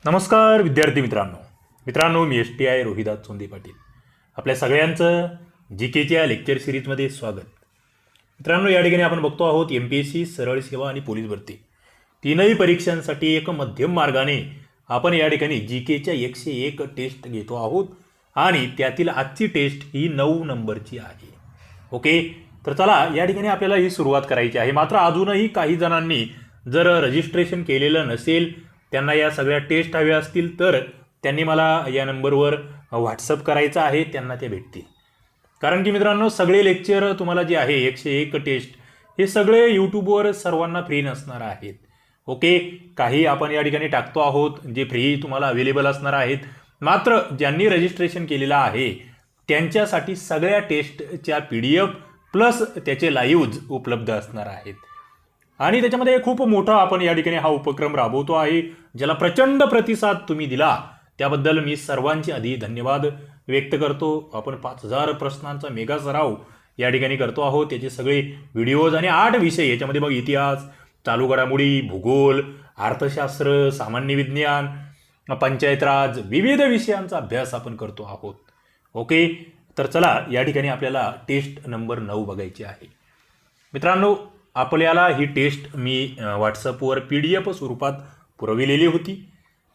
नमस्कार विद्यार्थी मित्रांनो मी STI रोहिदास चोंदे पाटील आपल्या सगळ्यांचं GKच्या लेक्चर सिरीजमध्ये स्वागत. मित्रांनो, या ठिकाणी आपण बघतो आहोत MPSC सरळ सेवा आणि पोलीस भरती तीनही परीक्षांसाठी एक मध्यम मार्गाने आपण या ठिकाणी GKच्या 101 टेस्ट घेतो आहोत आणि त्यातील आजची टेस्ट ही 9 नंबरची आहे. ओके, तर चला या ठिकाणी आपल्याला ही सुरुवात करायची आहे. मात्र अजूनही काही जणांनी जर रजिस्ट्रेशन केलेलं नसेल, त्यांना या सगळ्या टेस्ट हव्या असतील तर त्यांनी मला या नंबरवर व्हॉट्सअप करायचं आहे, त्यांना ते भेटतील. कारण की मित्रांनो, सगळे लेक्चर तुम्हाला जे आहे 101 टेस्ट हे सगळे यूट्यूबवर सर्वांना फ्री नसणार आहेत. ओके, काही आपण या ठिकाणी टाकतो आहोत जे फ्री तुम्हाला अवेलेबल असणार आहेत. मात्र ज्यांनी रजिस्ट्रेशन केलेलं आहे त्यांच्यासाठी सगळ्या टेस्टच्या PDF प्लस त्याचे लाईव्ज उपलब्ध असणार आहेत. आणि त्याच्यामध्ये खूप मोठा आपण या ठिकाणी हा उपक्रम राबवतो आहे, ज्याला प्रचंड प्रतिसाद तुम्ही दिला त्याबद्दल मी सर्वांचे आधी धन्यवाद व्यक्त करतो. आपण 5000 प्रश्नांचा मेगा सराव या ठिकाणी करतो आहोत. त्याचे सगळे व्हिडिओज आणि 8 विषय याच्यामध्ये मग इतिहास, चालू घडामोडी, भूगोल, अर्थशास्त्र, सामान्य विज्ञान, पंचायत राज, विविध विषयांचा अभ्यास आपण करतो आहोत. ओके, तर चला या ठिकाणी आपल्याला टेस्ट नंबर 9 बघायची आहे. मित्रांनो, आपल्याला ही टेस्ट मी व्हॉट्सअपवर PDF स्वरूपात पुरविलेली होती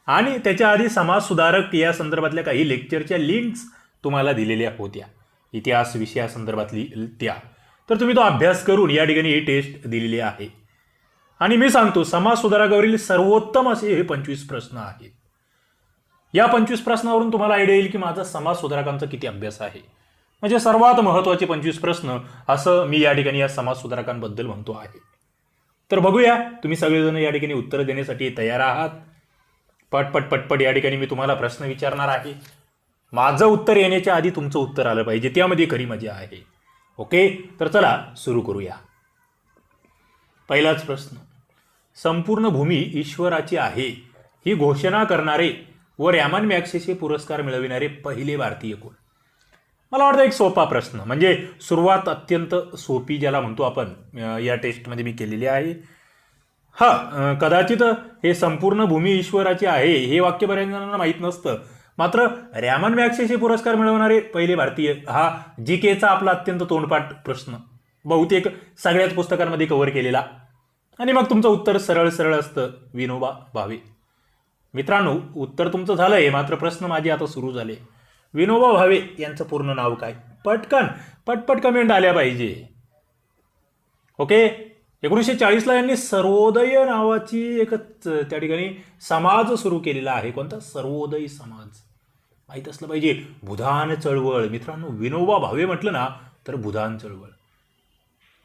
आणि त्याच्या आधी समाजसुधारक या संदर्भातल्या काही लेक्चरच्या लिंक्स तुम्हाला दिलेल्या होत्या, इतिहास विषयासंदर्भातली त्या. तर तुम्ही तो अभ्यास करून या ठिकाणी ही टेस्ट दिलेली आहे. आणि मी सांगतो, समाजसुधारकावरील सर्वोत्तम असे हे 25 प्रश्न आहेत. या 25 प्रश्नावरून तुम्हाला आयडिया येईल की माझा समाजसुधारकांचा किती अभ्यास आहे. म्हणजे सर्वात महत्त्वाचे 25 प्रश्न असं मी या ठिकाणी या समाजसुधारकांबद्दल म्हणतो आहे. तर बघूया, तुम्ही सगळेजण या ठिकाणी उत्तर देण्यासाठी तयार आहात. पटपट या ठिकाणी मी तुम्हाला प्रश्न विचारणार आहे. माझं उत्तर येण्याच्या आधी तुमचं उत्तर आलं पाहिजे, त्यामध्ये खरी मजा आहे. ओके, तर चला सुरू करूया. पहिलाच प्रश्न, संपूर्ण भूमी ईश्वराची आहे ही घोषणा करणारे व रॅमन मॅग्सेसे पुरस्कार मिळविणारे पहिले भारतीय कोण? मला वाटतं एक सोपा प्रश्न, म्हणजे सुरुवात अत्यंत सोपी ज्याला म्हणतो आपण, या टेस्टमध्ये मी केलेली आहे. कदाचित हे संपूर्ण भूमी ईश्वराची आहे हे वाक्य बऱ्याच जणांना माहीत नसतं. मात्र रॅमन मॅग्सेसे पुरस्कार मिळवणारे पहिले भारतीय हा GKचा आपला अत्यंत तोंडपाठ प्रश्न, बहुतेक सगळ्याच पुस्तकांमध्ये कव्हर केलेला. आणि मग तुमचं उत्तर सरळ असतं, विनोबा भावे. मित्रांनो, उत्तर तुमचं झालंय, मात्र प्रश्न माझे आता सुरू झाले. विनोबा भावे यांचं पूर्ण नाव काय? पटपट कमेंट आल्या पाहिजे. ओके, 1940ला यांनी सर्वोदय नावाची एक त्या ठिकाणी समाज सुरू केलेला आहे. कोणता? सर्वोदय समाज. माहीत असलं पाहिजे. भूदान चळवळ. मित्रांनो, विनोबा भावे म्हटलं ना तर भूदान चळवळ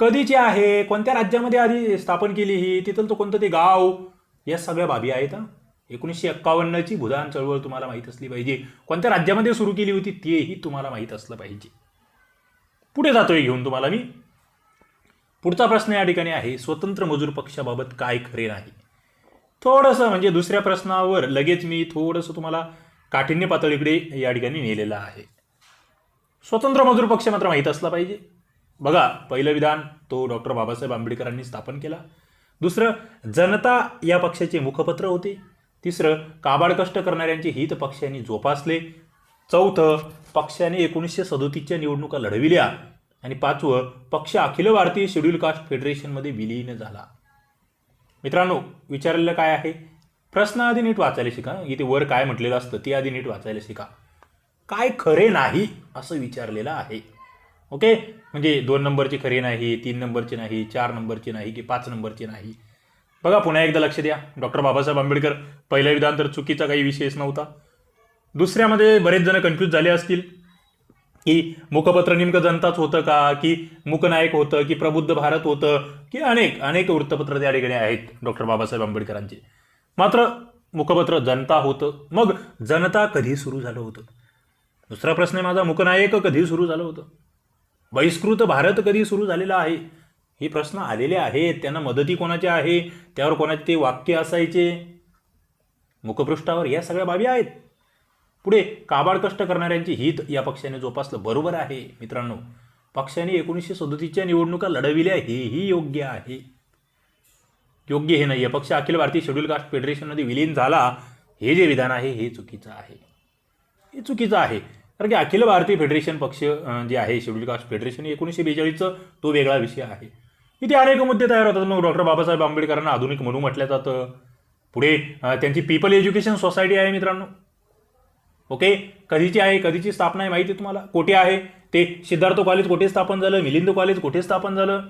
कधीची आहे, कोणत्या राज्यामध्ये आधी स्थापन केली ही, तिथलं तो कोणतं ते गाव, या सगळ्या बाबी आहेत. 1951ची भूदान चळवळ तुम्हाला माहीत असली पाहिजे. कोणत्या राज्यामध्ये सुरू केली होती तेही तुम्हाला माहीत असलं पाहिजे. पुढे जातोय घेऊन तुम्हाला मी. पुढचा प्रश्न या ठिकाणी आहे, स्वतंत्र मजूर पक्षाबाबत काय खरे नाही? थोडंसं म्हणजे दुसऱ्या प्रश्नावर लगेच मी थोडंसं तुम्हाला काठिण्य पातळीकडे या ठिकाणी नेलेलं आहे. स्वतंत्र मजूर पक्ष मात्र माहीत असला पाहिजे. बघा, पहिलं विधान तो डॉक्टर बाबासाहेब आंबेडकरांनी स्थापन केला. दुसरं, जनता या पक्षाचे मुखपत्र होते. तिसरं, काबाड कष्ट करणाऱ्यांचे हित पक्षाने जोपासले. चौथं, पक्षाने 1937च्या निवडणुका लढविल्या. आणि पाचवं, पक्ष अखिल भारतीय शेड्यूल कास्ट फेडरेशनमध्ये विलीन झाला. मित्रांनो, विचारलेलं काय आहे? प्रश्न आधी नीट वाचायला शिका. इथे वर काय म्हटलेलं असतं ते आधी नीट वाचायला शिका. काय खरे नाही असं विचारलेलं आहे. ओके, म्हणजे 2 नंबरचे खरे नाही, 3 नंबरचे नाही, 4 नंबरचे नाही की 5 नंबरचे नाही. बघा, पुन्हा एकदा लक्ष द्या. डॉक्टर बाबासाहेब आंबेडकर, पहिलं विधान तर चुकीचा काही विषयच नव्हता. दुसऱ्यामध्ये बरेच जण कन्फ्यूज झाले असतील की मुखपत्र नेमकं जनताच होतं का, की मूकनायक होतं, की प्रबुद्ध भारत होतं, की अनेक वृत्तपत्र त्या ठिकाणी आहेत डॉक्टर बाबासाहेब आंबेडकरांचे. मात्र मुखपत्र जनता होतं. मग जनता कधी सुरू झालं होतं? दुसरा प्रश्न आहे माझा, मूकनायक कधी सुरू झालं होतं? बहिष्कृत भारत कधी सुरू झालेला आहे? हे प्रश्न आलेले आहेत. त्यांना मदती कोणाची आहे, त्यावर कोणाचे ते वाक्य असायचे मुखपृष्ठावर, या सगळ्या बाबी आहेत. पुढे, काबाड कष्ट करणाऱ्यांचे हित या पक्षाने जोपासलं. बरोबर आहे मित्रांनो, पक्षाने 1937च्या निवडणुका लढविल्या हेही योग्य आहे. योग्य हे नाही आहे. पक्ष अखिल भारतीय शेड्यूल कास्ट फेडरेशनमध्ये विलीन झाला हे जे विधान आहे हे चुकीचं आहे. हे चुकीचं आहे. कारण की अखिल भारतीय फेडरेशन पक्ष जे आहे शेड्यूल कास्ट फेडरेशन 1942चं तो वेगळा विषय आहे. इथे अनेक मुद्दे तयार होतात. मग डॉक्टर बाबासाहेब आंबेडकरांना आधुनिक म्हणून म्हटलं जातं. पुढे त्यांची पीपल एज्युकेशन सोसायटी आहे मित्रांनो. ओके, कधीची आहे, कधीची स्थापना आहे माहिती आहे तुम्हाला? कोठे आहे ते? सिद्धार्थ कॉलेज कोठे स्थापन झालं, मिलिंद कॉलेज कोठे स्थापन झालं,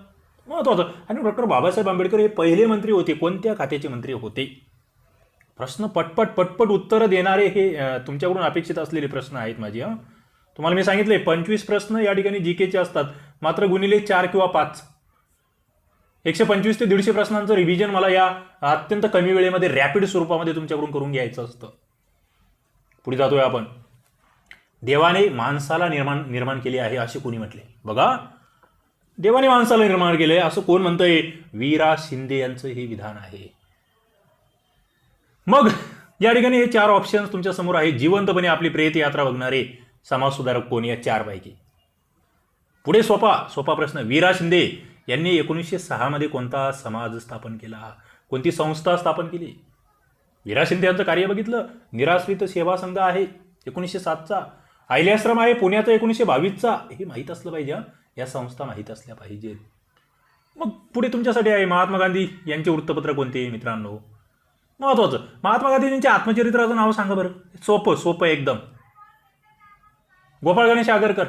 महत्वाचं. आणि डॉक्टर बाबासाहेब आंबेडकर हे पहिले मंत्री होते. कोणत्या खात्याचे मंत्री होते? प्रश्न पटपट उत्तरं देणारे हे तुमच्याकडून अपेक्षित असलेले प्रश्न आहेत माझे. तुम्हाला मी सांगितले 25 प्रश्न या ठिकाणी जीकेचे असतात, मात्र गुणिले 4 किंवा 5. 125 ते 150 प्रश्नांचं रिव्हिजन मला या अत्यंत कमी वेळेमध्ये रॅपिड स्वरूपामध्ये तुमच्याकडून करून घ्यायचं असतं. पुढे जातोय आपण. देवाने माणसाला निर्माण केले आहे असे कोणी म्हटले? बघा, देवाने माणसाला निर्माण केले असं कोण म्हणतंय? वीरा शिंदे यांचं हे विधान आहे. मग या ठिकाणी हे 4 ऑप्शन्स तुमच्या समोर आहे. जिवंतपणे आपली प्रेत यात्रा बघणारे समाजसुधारक कोण? या 4 पैकी. पुढे सोपा प्रश्न. वीरा शिंदे यांनी 1906 मध्ये कोणता समाज स्थापन केला? कोणती संस्था स्थापन केली? वीरा शिंदे यांचं कार्य बघितलं. निराश्रित सेवा संघ आहे 1907चा. आश्रम आहे पुण्याचा 1922चा. हे माहीत असलं पाहिजे. या संस्था माहीत असल्या पाहिजेत. मग पुढे तुमच्यासाठी आहे महात्मा गांधी यांचे वृत्तपत्र कोणते मित्रांनो? महत्वाचं, महात्मा गांधींच्या आत्मचरित्राचं नाव सांगा बरं. सोपं एकदम. गोपाळ गणेश आगरकर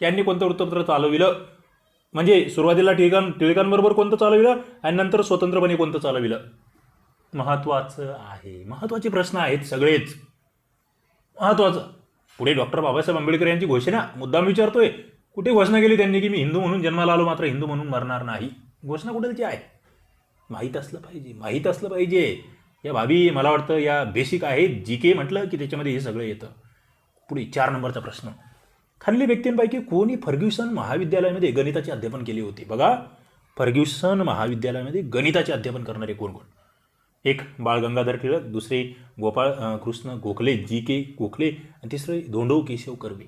यांनी कोणतं वृत्तपत्र चालविलं? म्हणजे सुरुवातीला टिळकांबरोबर कोणतं चालविलं आणि नंतर स्वतंत्रपणे कोणतं चालविलं? महत्वाचं आहे. महत्वाचे प्रश्न आहेत सगळेच. महत्वाचं. पुढे डॉक्टर बाबासाहेब आंबेडकर यांची घोषणा मुद्दाम विचारतोय. कुठे घोषणा केली त्यांनी की मी हिंदू म्हणून जन्माला आलो मात्र हिंदू म्हणून मरणार नाही? घोषणा कुठलची आहे? माहीत असलं पाहिजे. या बाबी मला वाटतं या बेसिक आहेत. जीके म्हटलं की त्याच्यामध्ये हे सगळं येतं. पुढे 4 नंबरचा प्रश्न. खालील व्यक्तींपैकी कोणी फर्ग्युसन महाविद्यालयामध्ये गणिताचे अध्यापन केले होते? बघा, फर्ग्युसन महाविद्यालयामध्ये गणिताचे अध्यापन करणारे कोण? 1 बाळ गंगाधर टिळक, दुसरे गोपाळ कृष्ण गोखले जीके गोखले आणि तिसरे धोंडो केशव कर्वे.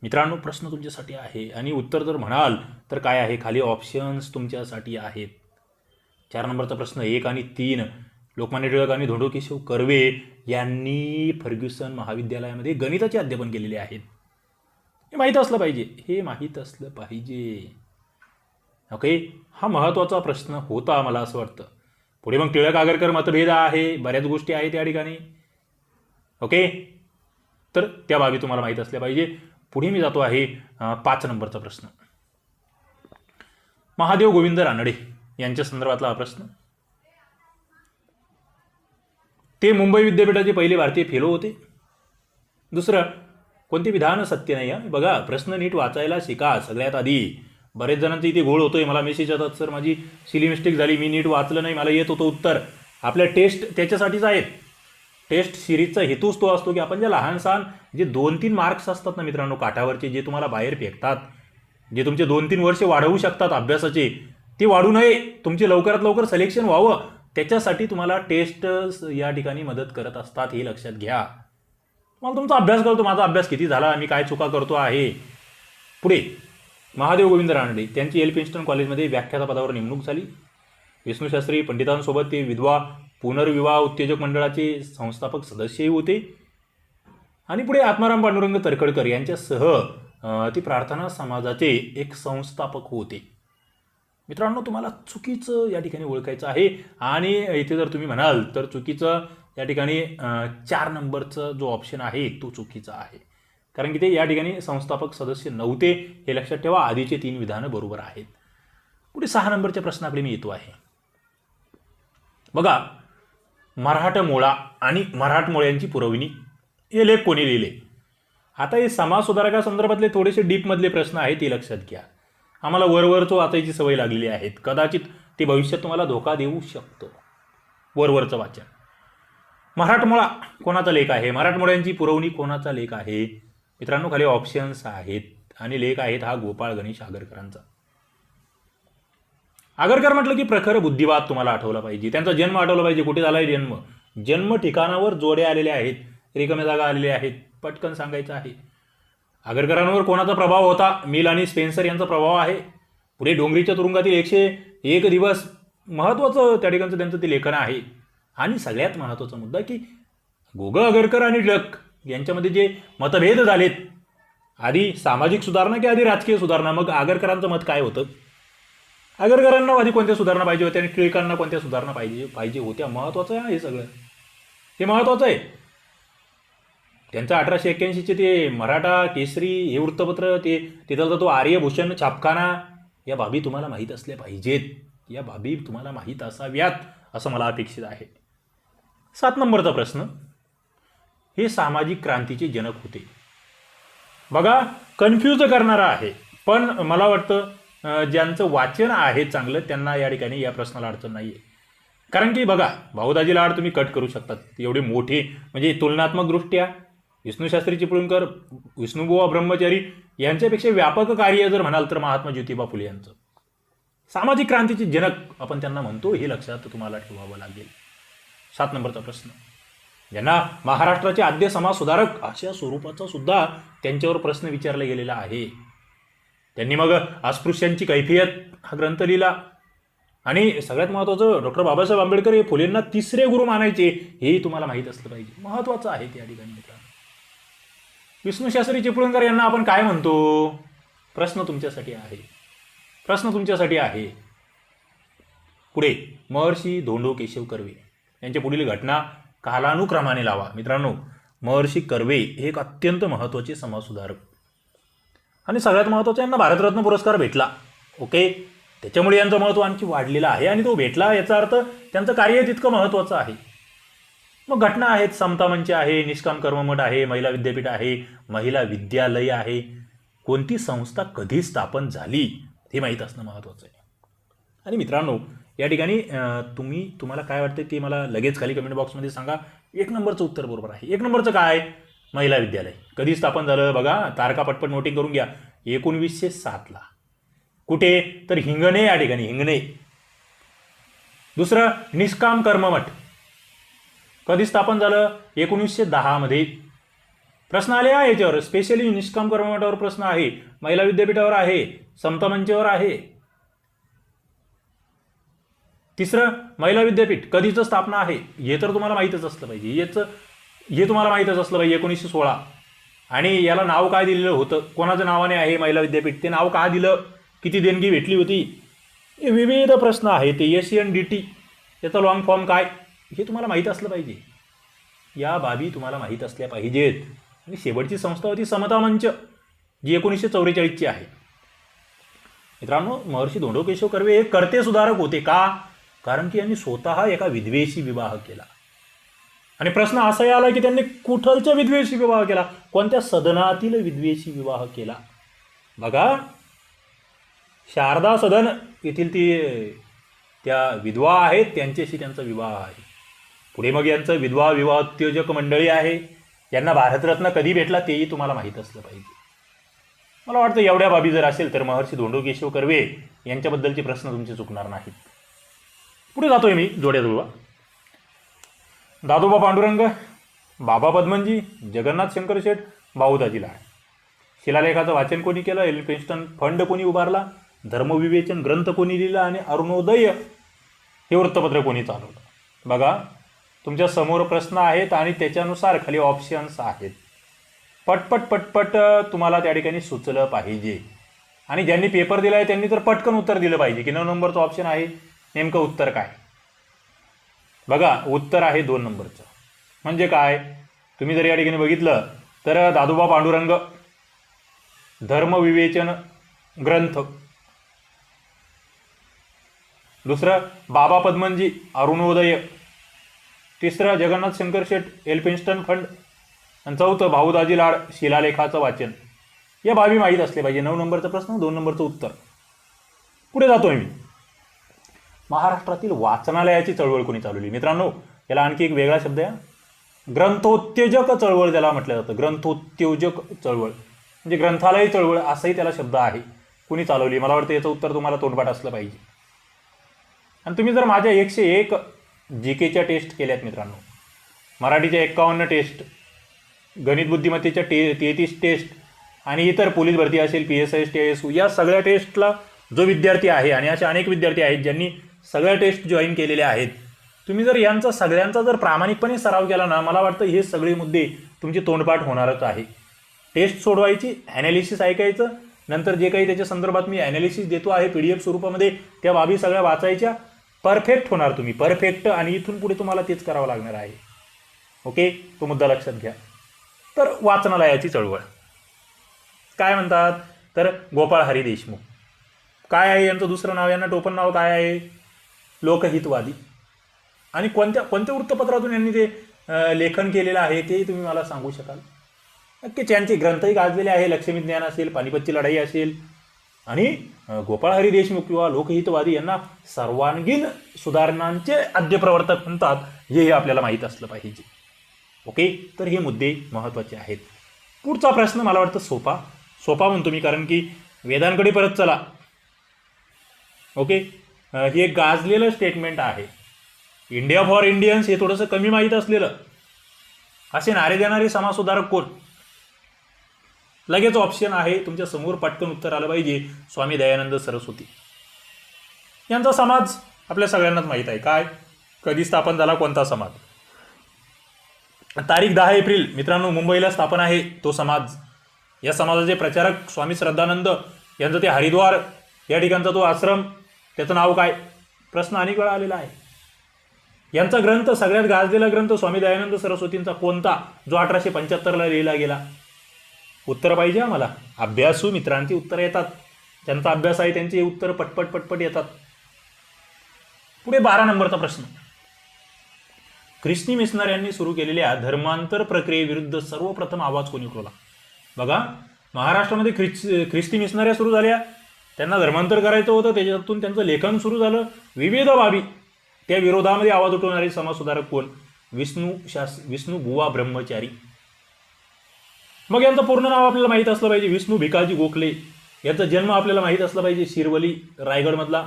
मित्रांनो, प्रश्न तुमच्यासाठी आहे आणि उत्तर जर म्हणाल तर काय आहे? खाली ऑप्शन्स तुमच्यासाठी आहेत. 4 नंबरचा प्रश्न 1 आणि 3. लोकमान्य टिळक आणि धोंडो केशव कर्वे यांनी फर्ग्युसन महाविद्यालयामध्ये गणिताचे अध्यापन केलेले आहेत. हे माहीत असलं पाहिजे. ओके, हा महत्त्वाचा प्रश्न होता मला असं वाटतं. पुढे मग टिळक आगरकर मतभेद आहे, बऱ्याच गोष्टी आहेत या ठिकाणी. ओके, तर त्या बाबी तुम्हाला माहीत असल्या पाहिजे. पुढे मी जातो आहे 5 नंबरचा प्रश्न. महादेव गोविंद रानडे यांच्या संदर्भातला हा प्रश्न. ते मुंबई विद्यापीठाचे पहिले भारतीय फेलो होते. दुसरं, कोणते विधान सत्य नाही? बघा, प्रश्न नीट वाचायला शिका सगळ्यात आधी. बरेच जणांचं इथे गोळ होतोय. मला मेसेज येतात, सर माझी सिली मिस्टेक झाली, मी नीट वाचलं नाही, मला येत होतं उत्तर. आपल्या टेस्ट त्याच्यासाठीच आहेत. टेस्ट सिरीजचा हेतूच तो असतो की आपण ज्या लहान सहान जे 2-3 मार्क्स असतात ना मित्रांनो काठावरचे, जे तुम्हाला बाहेर फेकतात, जे तुमचे 2-3 वर्ष वाढवू शकतात अभ्यासाचे, ते वाढू नये, तुमचे लवकरात लवकर सिलेक्शन व्हावं, त्याच्यासाठी तुम्हाला टेस्ट या ठिकाणी मदत करत असतात. हे लक्षात घ्या. मला तुमचा अभ्यास करतो, माझा अभ्यास किती झाला, मी काय चुका करतो आहे. पुढे महादेव गोविंद रानडे त्यांची एल्फिन्स्टन कॉलेजमध्ये व्याख्याता पदावर नेमणूक झाली. विष्णूशास्त्री पंडितांसोबत ते विधवा पुनर्विवाह उत्तेजक मंडळाचे संस्थापक सदस्यही होते. आणि पुढे आत्माराम पांडुरंग तरखडकर यांच्यासह ते प्रार्थना समाजाचे एक संस्थापक होते. मित्रांनो, तुम्हाला चुकीचं या ठिकाणी ओळखायचं आहे. आणि इथे जर तुम्ही म्हणाल तर चुकीचं या ठिकाणी 4 नंबरचा जो ऑप्शन आहे तो चुकीचा आहे. कारण की ते या ठिकाणी संस्थापक सदस्य नव्हते, हे लक्षात ठेवा. आधीचे 3 विधानं बरोबर आहेत. पुढे 6 नंबरच्या प्रश्नाकडे मी येतो आहे. बघा, मराठमोळा आणि मराठमोळ्यांची पुरवणी हे लेख कोणी लिहिले? आता हे समाज सुधारकासंदर्भातले थोडेसे डीपमधले प्रश्न आहेत, ते लक्षात घ्या. आम्हाला वरवरचं वाचायची सवय लागलेली आहे. कदाचित ते भविष्यात तुम्हाला धोका देऊ शकतो. वरवरचं वाचन. मराठमोळा कोणाचा लेख आहे? मराठमोळ्यांची पुरवणी कोणाचा लेख आहे? मित्रांनो, खाली ऑप्शन्स आहेत आणि लेख आहेत हा गोपाळ गणेश आगरकरांचा. आगरकर म्हटलं की प्रखर बुद्धिवाद तुम्हाला आठवला पाहिजे. त्यांचा जन्म आठवला पाहिजे. कुठे झाला आहे जन्म? जन्म ठिकाणावर जोड्या आलेल्या आहेत, रिकाम्या जागा आलेल्या आहेत. पटकन सांगायचं आहे. आगरकरांवर कोणाचा प्रभाव होता? मिल आणि स्पेन्सर यांचा प्रभाव आहे. पुढे डोंगरीच्या तुरुंगातील 101 दिवस महत्त्वाचं त्या ठिकाणचं त्यांचं ते लेखन आहे. आणि सगळ्यात महत्त्वाचा मुद्दा की गोगं आगरकर आणि टिळक यांच्यामध्ये जे मतभेद झालेत, आधी सामाजिक सुधारणा की आधी राजकीय सुधारणा, मग आगरकरांचं मत काय होतं? आगरकरांना आधी कोणत्या सुधारणा पाहिजे होत्या आणि टिळकांना कोणत्या सुधारणा पाहिजे होत्या? महत्त्वाचं आहे हे सगळं, हे महत्त्वाचं आहे. त्यांचं 1881चे ते मराठा केसरी हे वृत्तपत्र, ते तिथलचा तो आर्यभूषण छापखाना, या बाबी तुम्हाला माहीत असल्या पाहिजेत, या बाबी तुम्हाला माहीत असाव्यात असं मला अपेक्षित आहे. 7 नंबरचा प्रश्न, हे सामाजिक क्रांतीचे जनक होते. बघा, कन्फ्यूज करणारा आहे, पण मला वाटतं ज्यांचं वाचन आहे चांगलं त्यांना या ठिकाणी या प्रश्नाला अडचण नाही आहे. कारण की बघा, भाऊदाजी लाड तुम्ही कट करू शकतात, एवढे मोठे म्हणजे तुलनात्मकदृष्ट्या विष्णूशास्त्री चिपळूणकर, विष्णुबुवा ब्रह्मचारी यांच्यापेक्षा व्यापक कार्य जर म्हणाल तर महात्मा ज्योतिबा फुले यांचं. सामाजिक क्रांतीचे जनक आपण त्यांना म्हणतो, हे लक्षात तुम्हाला ठेवावं लागेल. 7 नंबरचा प्रश्न, ज्यांना महाराष्ट्राचे आद्य समाज सुधारक अशा स्वरूपाचा सुद्धा त्यांच्यावर प्रश्न विचारला गेलेला आहे. त्यांनी मग अस्पृश्यांची कैफियत हा ग्रंथ लिहिला, आणि सगळ्यात महत्त्वाचं डॉक्टर बाबासाहेब आंबेडकर हे फुलेंना तिसरे गुरु मानायचे, हेही तुम्हाला माहीत असलं पाहिजे, महत्त्वाचं आहे त्या ठिकाणी मित्रांनो. विष्णूशास्त्री चिपळूणकर यांना आपण काय म्हणतो? प्रश्न तुमच्यासाठी आहे, प्रश्न तुमच्यासाठी आहे. पुढे महर्षी धोंडो केशव कर्वे यांच्या पुढील घटना कालानुक्रमाने लावा. मित्रांनो, महर्षी कर्वे हे एक अत्यंत महत्त्वाचे समाजसुधारक, आणि सगळ्यात महत्त्वाचं यांना भारतरत्न पुरस्कार भेटला. ओके, त्याच्यामुळे यांचं महत्त्व आणखी वाढलेलं आहे, आणि तो भेटला याचा अर्थ त्यांचं कार्य तितकं महत्त्वाचं आहे. मग घटना आहेत, समता मंच आहे, निष्काम कर्ममठ आहे, महिला विद्यापीठ आहे, महिला विद्यालय आहे. कोणती संस्था कधी स्थापन झाली हे माहीत असणं महत्त्वाचं आहे. आणि मित्रांनो, या ठिकाणी तुम्हाला काय वाटतं ते मला लगेच खाली कमेंट बॉक्समध्ये सांगा. 1 नंबरचं उत्तर बरोबर आहे. 1 नंबरचं काय? महिला विद्यालय कधी स्थापन झालं? बघा, तारखा पटपट नोटिंग करून घ्या. 1907ला. कुठे? तर हिंगणे या ठिकाणी, हिंगणे. दुसरं, निष्काम कर्ममठ कधी स्थापन झालं? 1910 मध्ये. प्रश्न आले आहे याच्यावर, स्पेशली निष्काम कर्ममठावर प्रश्न आहे, महिला विद्यापीठावर आहे, समता मंचावर आहे. तिसरं, महिला विद्यापीठ कधीचं स्थापना आहे हे तर तुम्हाला माहीतच असलं पाहिजे, हे तुम्हाला माहीतच असलं पाहिजे. 1916. आणि याला नाव काय दिलेलं होतं? कोणाच्या नावाने आहे महिला विद्यापीठ? ते नाव का दिलं? किती देणगी भेटली होती? हे विविध प्रश्न आहेत. ते SNDT याचा लॉंग फॉर्म काय हे तुम्हाला माहीत असलं पाहिजे. या बाबी तुम्हाला माहीत असल्या पाहिजेत. आणि शेवटची संस्था होती समता मंच, जी 1944ची आहे. मित्रांनो, महर्षी धोंडो केशव कर्वे हे कर्ते सुधारक होते. का? कारण की यांनी स्वतः एका विधवेशी विवाह केला. आणि प्रश्न असाही आला की त्यांनी कुठलच्या विधवेशी विवाह केला? कोणत्या सदनातील विधवेशी विवाह केला? बघा, शारदा सदन येथील त्या विधवा आहेत, त्यांच्याशी त्यांचा विवाह आहे. पुढे मग यांचं विधवा विवाहोत्तेजक मंडळी आहे. यांना भारतरत्न कधी भेटला तेही तुम्हाला माहीत असलं पाहिजे. मला वाटतं एवढ्या बाबी जर असेल तर महर्षी धोंडो केशव कर्वे यांच्याबद्दलचे प्रश्न तुमचे चुकणार नाहीत. पुढे जातोय मी, जोड्या जुळवा. दादोबा पांडुरंग, बाबा पद्मनजी, जगन्नाथ शंकर शेठ, भाऊदाजी लाड. शिलालेखाचं वाचन कोणी केलं? एल्फिन्स्टन फंड कोणी उभारला? धर्मविवेचन ग्रंथ कोणी लिहिला? आणि अरुणोदय हे वृत्तपत्र कोणी चालवलं? बघा, तुमच्या समोर प्रश्न आहेत आणि त्याच्यानुसार खाली ऑप्शन्स आहेत. पटपट पटपट तुम्हाला त्या ठिकाणी सुचलं पाहिजे. आणि ज्यांनी पेपर दिला आहे त्यांनी तर पटकन उत्तर दिलं पाहिजे की 9 नंबरचं ऑप्शन आहे. नेमकं उत्तर काय? बघा, उत्तर आहे 2 नंबरचं. म्हणजे काय? तुम्ही जर या ठिकाणी बघितलं तर दादोबा पांडुरंग, धर्मविवेचन ग्रंथ. दुसरं, बाबा पद्मनजी, अरुणोदय. तिसरं, जगन्नाथ शंकर शेठ, एल्फिन्स्टन फंड. आणि चौथं, भाऊदाजी लाड, शिलालेखाचं वाचन. या बाबी माहीत असले पाहिजे. 9 नंबरचा प्रश्न, 2 नंबरचं उत्तर. पुढे जातोय मी. महाराष्ट्रातील वाचनालयाची चळवळ कोणी चालवली? मित्रांनो, याला आणखी एक वेगळा शब्द आहे, ग्रंथोत्तेजक चळवळ ज्याला म्हटलं जातं. ग्रंथोत्तेजक चळवळ म्हणजे ग्रंथालय चळवळ असाही त्याला शब्द आहे. कुणी चालवली? मला वाटतं याचं उत्तर तुम्हाला तोंडपाठ असलं पाहिजे. आणि तुम्ही जर माझ्या 101 GKच्या टेस्ट केल्यात मित्रांनो, मराठीच्या 51 टेस्ट, गणित बुद्धिमत्तेच्या 33 टेस्ट, आणि इतर पोलीस भरती असेल, PSI TSU, या सगळ्या टेस्टला जो विद्यार्थी आहे, आणि असे अनेक विद्यार्थी आहेत ज्यांनी सगळ्या टेस्ट जॉईन केलेल्या आहेत, तुम्ही जर यांचा सगळ्यांचा जर प्रामाणिकपणे सराव केला ना, मला वाटतं हे सगळे मुद्दे तुमची तोंडपाठ होणारच आहे. टेस्ट सोडवायची, ॲनालिसिस ऐकायचं, नंतर जे काही त्याच्या संदर्भात मी ॲनालिसिस देतो आहे PDF स्वरूपामध्ये, त्या बाबी सगळ्या वाचायच्या. परफेक्ट होणार तुम्ही, परफेक्ट. आणि इथून पुढे तुम्हाला तेच करावं लागणार आहे. ओके, तो मुद्दा लक्षात घ्या. तर वाचनालयाची चळवळ काय म्हणतात, तर गोपाळ हरी देशमुख. काय आहे यांचं दुसरं नाव, यांना टोपण नाव काय आहे, लोकहितवादी. आणि कोणत्या वृत्तपत्रातून यांनी ते लेखन केलेलं आहे ते तुम्ही मला सांगू शकाल. नक्की त्यांचे ग्रंथही गाजलेले आहे. लक्ष्मी ज्ञान असेल, पानिपतची लढाई असेल. आणि गोपाळ हरी देशमुख किंवा लोकहितवादी यांना सर्वांगीण सुधारणांचे आद्यप्रवर्तक म्हणतात, हे आपल्याला माहीत असलं पाहिजे. ओके, तर हे मुद्दे महत्त्वाचे आहेत. पुढचा प्रश्न मला वाटतं सोपा म्हणतो मी, कारण की वेदांकडे परत चला. ओके, हे गाजलेलं स्टेटमेंट आहे. इंडिया फॉर इंडियन्स हे थोडंसं कमी माहीत असलेलं, असे नारे देणारे समाजसुधारक कोण? लगेच ऑप्शन आहे तुमच्या समोर, पटकन उत्तर आलं पाहिजे. स्वामी दयानंद सरस्वती. यांचा समाज आपल्या सगळ्यांनाच माहीत आहे. काय, कधी स्थापन झाला, कोणता समाज, तारीख 10 एप्रिल मित्रांनो, मुंबईला स्थापन आहे तो समाज. या समाजाचे प्रचारक स्वामी श्रद्धानंद यांचं ते हरिद्वार या ठिकाणचा तो आश्रम, त्याचं नाव काय? प्रश्न अनेक वेळा आलेला आहे. यांचा ग्रंथ, सगळ्यात गाजलेला ग्रंथ स्वामी दयानंद सरस्वतींचा कोणता, जो 1875ला लिहिला गेला? उत्तर पाहिजे आम्हाला. अभ्यासू मित्रांची उत्तरं येतात, ज्यांचा अभ्यास आहे त्यांची उत्तरं पटपट येतात. पुढे 12 नंबरचा प्रश्न. ख्रिस्ती मिशनऱ्यांनी सुरू केलेल्या धर्मांतर प्रक्रियेविरुद्ध सर्वप्रथम आवाज कोणी उठवला? बघा, महाराष्ट्रामध्ये ख्रिस्ती मिशनऱ्या सुरू झाल्या, त्यांना धर्मांतर करायचं होतं, त्याच्यातून त्यांचं लेखन सुरू झालं, विविध बाबी. त्या विरोधामध्ये आवाज उठवणारे समाजसुधारक कोण? विष्णू बुवा ब्रह्मचारी. मग यांचं पूर्ण नाव आपल्याला माहीत असलं पाहिजे. विष्णू भिकाजी गोखले. याचा जन्म आपल्याला माहीत असला पाहिजे, शिरवली, रायगडमधला.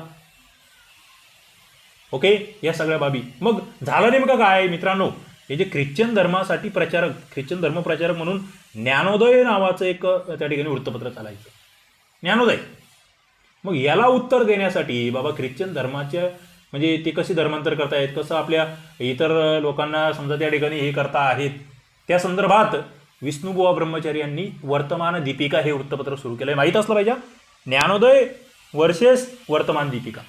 ओके, या सगळ्या बाबी. मग झालं नेमकं काय मित्रांनो, हे जे ख्रिश्चन धर्मासाठी प्रचारक, ख्रिश्चन धर्मप्रचारक म्हणून ज्ञानोदय नावाचं एक त्या ठिकाणी वृत्तपत्र चालायचं, ज्ञानोदय. मग याला उत्तर देण्यासाठी बाबा ख्रिश्चन धर्माच्या म्हणजे ते कसे धर्मांतर करतायत, कसं आपल्या इतर लोकांना समजा त्या ठिकाणी हे करता आहेत, त्या संदर्भात विष्णुबुवा ब्रह्मचारी यांनी वर्तमान दीपिका हे वृत्तपत्र सुरू केलं आहे. माहीत असलं पाहिजे, ज्ञानोदय वर्सेस वर्तमान दीपिका.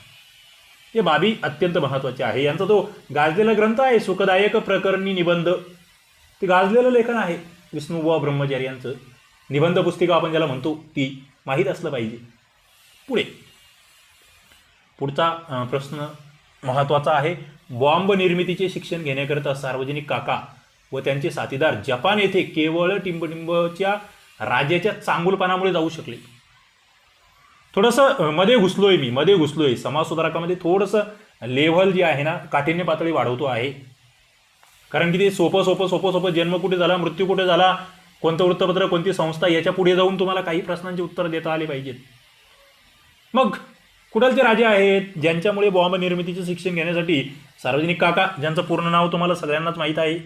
हे बाबी अत्यंत महत्त्वाचे आहे. यांचा तो गाजलेला ग्रंथ आहे सुखदायक प्रकरणी निबंध, ते गाजलेलं लेखन आहे विष्णुबुवा ब्रह्मचारी यांचं. निबंध पुस्तिका आपण ज्याला म्हणतो ती माहीत असलं पाहिजे. पुढचा प्रश्न महत्त्वाचा आहे. बॉम्ब निर्मितीचे शिक्षण घेण्याकरता सार्वजनिक काका व त्यांचे साथीदार जपान येथे केवळ टिंबटिंबच्या राजाच्या चांगुलपणामुळे जाऊ शकले. थोडंसं मध्ये घुसलोय समाजसुधारकामध्ये. थोडंसं लेव्हल जी आहे ना, काठिण्य पातळी वाढवतो आहे, कारण की ते सोपं जन्म कुठे झाला, मृत्यू कुठे झाला, कोणतं वृत्तपत्र, कोणती संस्था, याच्या पुढे जाऊन तुम्हाला काही प्रश्नांची उत्तर देता आले पाहिजेत. मग कुठलचे राजे आहेत ज्यांच्यामुळे बॉम्ब निर्मितीचे शिक्षण घेण्यासाठी सार्वजनिक काका, ज्यांचं पूर्ण नाव तुम्हाला सगळ्यांनाच माहीत आहे,